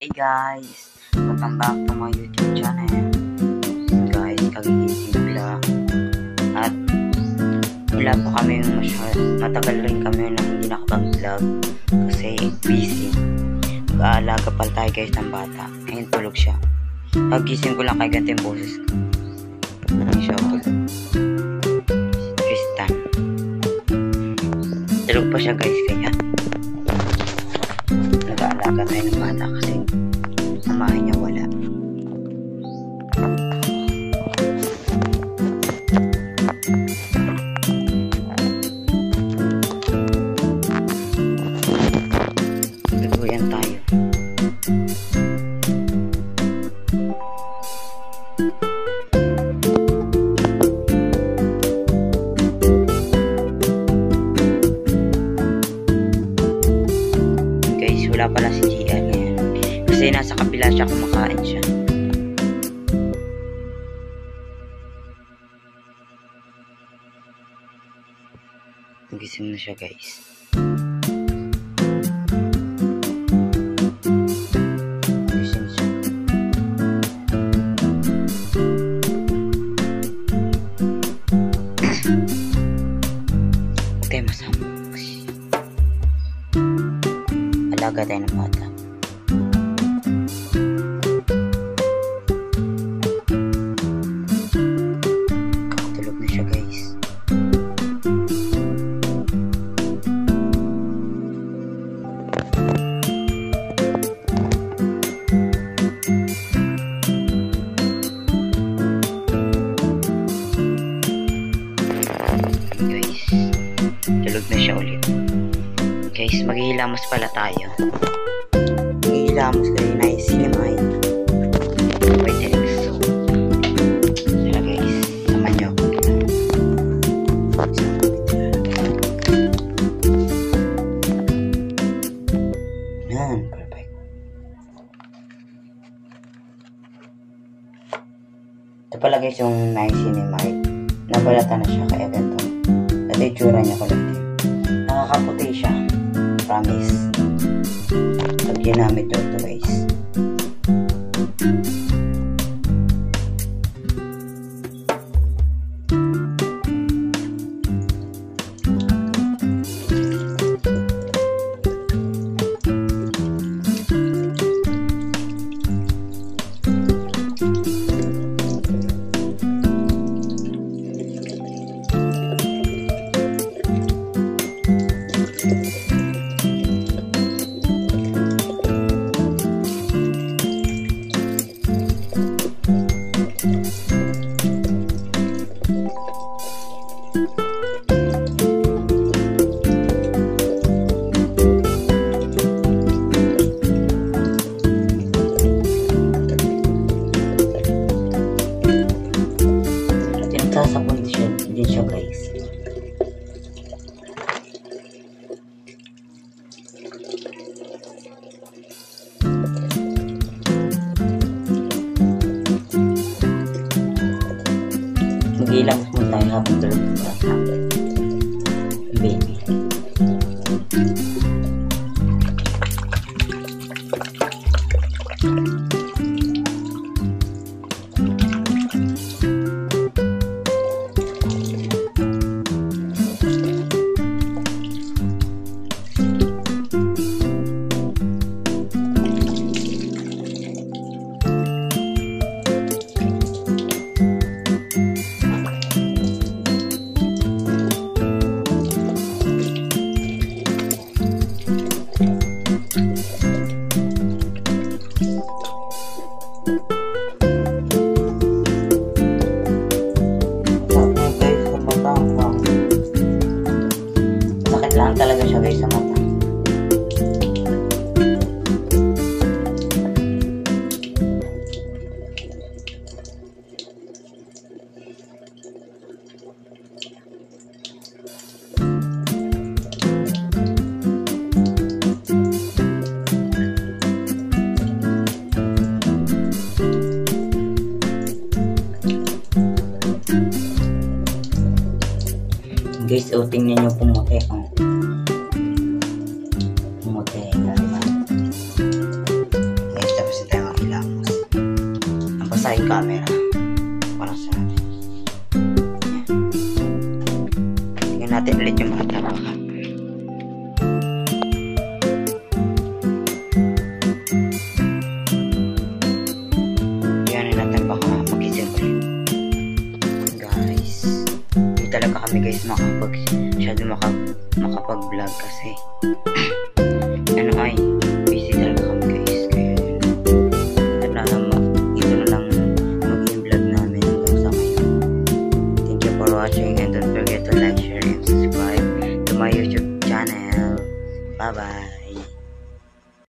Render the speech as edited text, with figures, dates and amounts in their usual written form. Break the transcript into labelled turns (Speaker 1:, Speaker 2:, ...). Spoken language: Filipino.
Speaker 1: Hey guys, welcome back to my YouTube channel. Guys, kagigising ko lang. At wala pa kami matagal rin kami na hindi nakapag-vlog kasi busy. Mag-aalaga pala tayo guys ng bata. Ngayon tulog siya. Kagising ko lang kay ganito yung boses ko. Hindi siya tulog. Tristan. Tulog pa siya guys kaya nag-aalaga tayo ng bata kasi amahin niya wala. Lutuyan tayo. Guys, wala pala si GR ngayon kasi nasa kapila siya, kumakain siya. Nagising na siya guys. Nagising siya. Huwag tayo masama. Alaga tayo ng bata. Tulog na siya guys. Guys, tulog na siya ulit. Guys, maghihilamos pala tayo. Maghihilamos kayo na isinimay. Pwede rin so. Tara guys, naman nyo ako. Yan, perfect. Ito pala guys yung naisinimay. Nabalatan na siya kaya ganito. Ito yung tsura niya pala. Nakakaputi siya. Promise. Pag ginamit ito guys. Sasabon din siya guys. Mag-ilamos mo tayo habang tulog ng bata. Baby. Sakit lang talaga siya guys sa mata. Guys, tingnan nyo pumuti. Pumuti. Guys, nasa yung camera. Para sa natin. Tingnan natin ulit yung bata baka. Yan natin baka magising ulit. Guys, hindi talaga kami guys makapag-vlog kasi ano ay